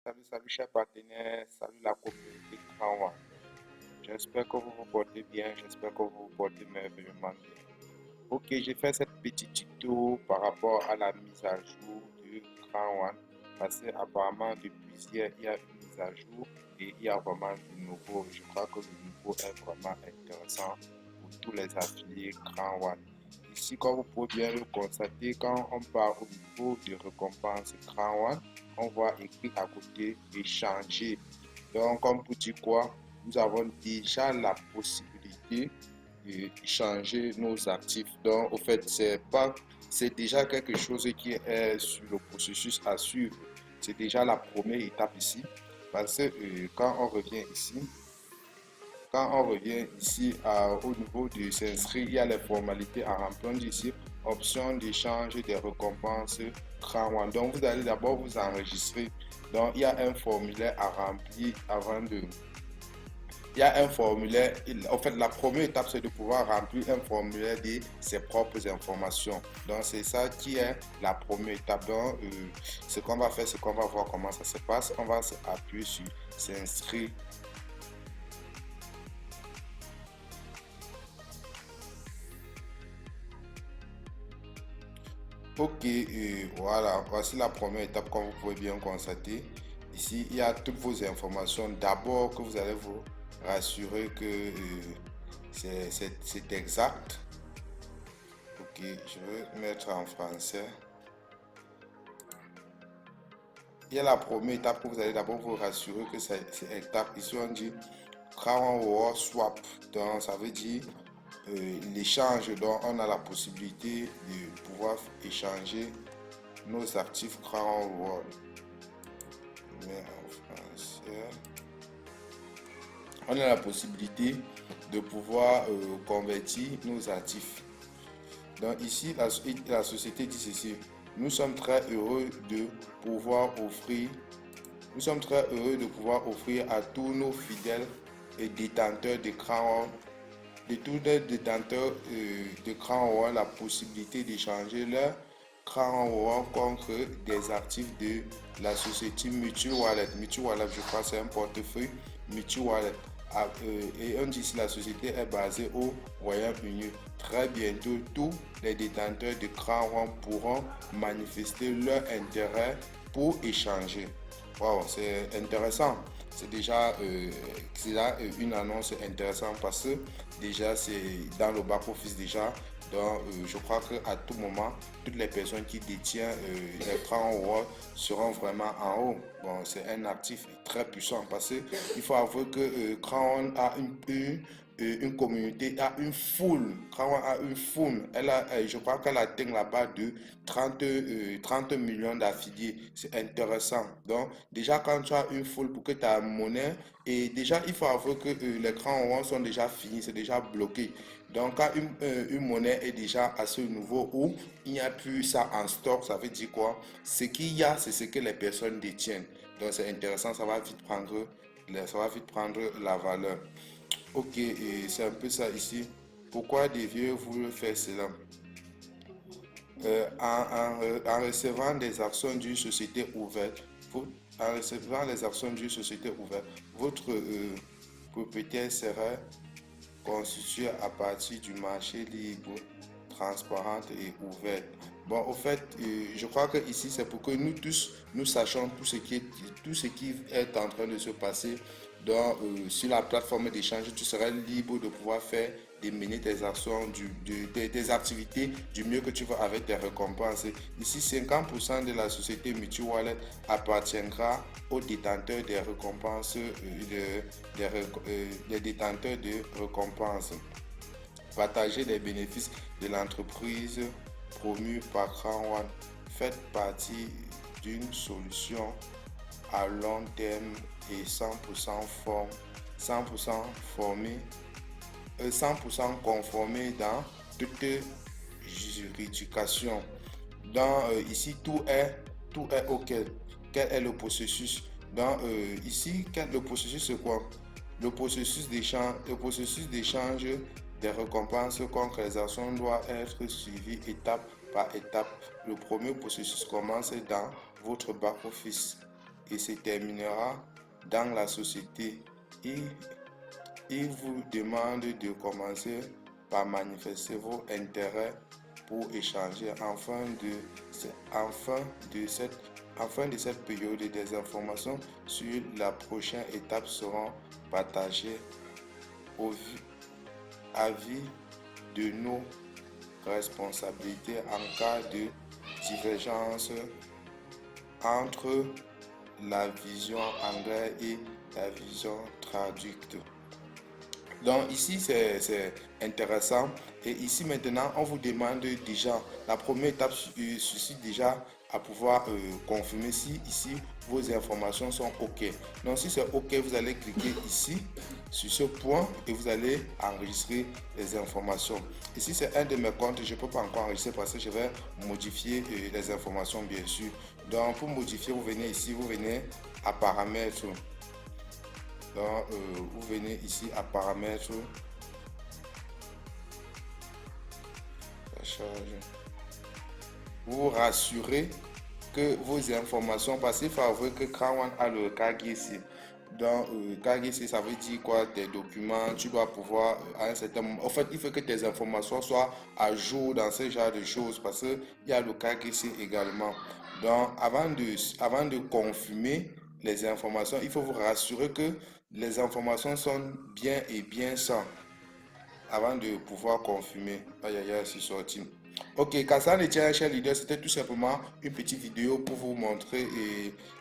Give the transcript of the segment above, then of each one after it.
Salut chers partenaires, salut la communauté Grand One. J'espère que vous vous portez bien, j'espère que vous vous portez merveilleusement bien. Ok, j'ai fait cette petite tuto par rapport à la mise à jour du Grand One parce qu'apparemment depuis hier il y a une mise à jour et il y a vraiment du nouveau. Je crois que le nouveau est vraiment intéressant pour tous les affiliés Grand One. Ici, comme vous pouvez bien le constater, quand on part au niveau de récompense Grand One, on voit écrit à côté échanger. Donc, comme pour dire quoi, nous avons déjà la possibilité d'échanger nos actifs. Donc, au fait, c'est déjà quelque chose qui est sur le processus à suivre. C'est déjà la première étape ici. Parce que quand on revient ici au niveau de s'inscrire, il y a les formalités à remplir. On dit ici option d'échange des récompenses Grand One. Donc, vous allez d'abord vous enregistrer. Donc, il y a un formulaire à remplir avant de. Il y a un formulaire. En fait, la première étape, c'est de pouvoir remplir un formulaire de ses propres informations. Donc, c'est ça qui est la première étape. Donc, ce qu'on va faire, c'est qu'on va voir comment ça se passe. On va appuyer sur s'inscrire. Ok, voilà, voici la première étape comme vous pouvez bien constater. Ici, il y a toutes vos informations. D'abord, que vous allez vous rassurer que c'est exact. Ok, je vais mettre en français. Il y a la première étape que vous allez d'abord vous rassurer que c'est exact. Ici, on dit Crown War Swap. Donc, ça veut dire l'échange. Donc, on a la possibilité de pouvoir échanger nos actifs Crown War. Mais en français, on a la possibilité de pouvoir convertir nos actifs. Donc ici, la société dit ceci. Nous sommes très heureux de pouvoir offrir, nous sommes très heureux de pouvoir offrir à tous nos fidèles et détenteurs d'écran, de tous les détenteurs d'écran la possibilité d'échanger leur Crown contre des actifs de la société Mutual Wallet. Mutual Wallet, je crois, c'est un portefeuille Mutual Wallet. Et on dit que la société est basée au Royaume-Uni. Très bientôt, tous les détenteurs de Crown pourront manifester leur intérêt pour échanger. Wow, c'est intéressant. C'est déjà une annonce intéressante parce que déjà c'est dans le back-office déjà. Donc je crois qu'à tout moment, toutes les personnes qui détiennent les Crown World seront vraiment en haut. Bon, c'est un actif très puissant parce qu'il faut avouer que Crown a une communauté, a une foule. Crown a une foule. Je crois qu'elle atteint la barre de 30 millions d'affiliés. C'est intéressant. Donc, déjà, quand tu as une foule pour que ta monnaie, et déjà, il faut avouer que les grands sont déjà finis, c'est déjà bloqué. Donc, quand une monnaie est déjà à ce niveau où il n'y a plus ça en stock, ça veut dire quoi? Ce qu'il y a, c'est ce que les personnes détiennent. Donc, c'est intéressant, ça va vite prendre la valeur. Ok, et c'est un peu ça ici. Pourquoi deviez-vous faire cela? En recevant des actions d'une société ouverte, en recevant les actions d'une société ouverte, votre propriétaire sera constitué à partir du marché libre, transparente et ouverte. Bon, au fait, je crois que ici c'est pour que nous tous, nous sachions tout ce qui est en train de se passer. Donc, sur la plateforme d'échange, tu seras libre de pouvoir faire, de mener tes actions, tes activités du mieux que tu veux avec tes récompenses. Ici, 50% de la société Mutual Wallet appartiendra aux détenteurs des récompenses, des détenteurs de récompenses. Partager les bénéfices de l'entreprise promue par Crown One. Faites partie d'une solution à long terme et 100% formé, 100% conformé dans toute juridiction. Donc ici tout est OK. Quel est le processus? Donc ici le processus c'est quoi? Le processus d'échange des récompenses contre les actions doit être suivi étape par étape. Le premier processus commence dans votre back-office. et se terminera dans la société. Il vous demande de commencer par manifester vos intérêts pour échanger. Enfin de cette période, des informations sur la prochaine étape seront partagées au avis de nos responsabilités en cas de divergence entre la vision anglaise et la vision traduite. Donc ici c'est intéressant, et ici maintenant on vous demande déjà, la première étape suscite déjà à pouvoir confirmer si ici vos informations sont OK. Donc si c'est OK, vous allez cliquer ici sur ce point et vous allez enregistrer les informations. Ici c'est un de mes comptes, je ne peux pas encore enregistrer parce que je vais modifier les informations bien sûr. Donc pour modifier, vous venez ici, vous venez à paramètres. Donc, vous venez ici à paramètres, ça charge. Vous rassurez que vos informations, parce qu'il faut avouer que Crown a le KGC. Donc, KGC, ça veut dire quoi? Tes documents, tu dois pouvoir, à un certain moment, en fait, il faut que tes informations soient à jour dans ce genre de choses, parce qu'il y a le KGC également. Donc, avant de confirmer les informations, il faut vous rassurer que les informations sont bien et bien sans, avant de pouvoir confirmer. Aïe aïe aïe, c'est sorti. Ok, Kassan et Cher Leader, c'était tout simplement une petite vidéo pour vous montrer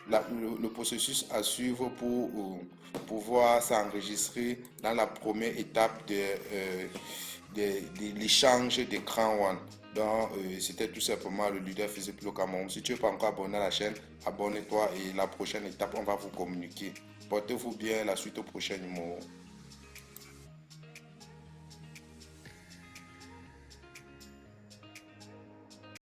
le processus à suivre pour pouvoir s'enregistrer dans la première étape de l'échange d'écran One. Donc, c'était tout simplement le leader physique pour le Cameroun. Si tu n'es pas encore abonné à la chaîne, abonne-toi et la prochaine étape, on va vous communiquer. Portez-vous bien, la suite au prochain numéro.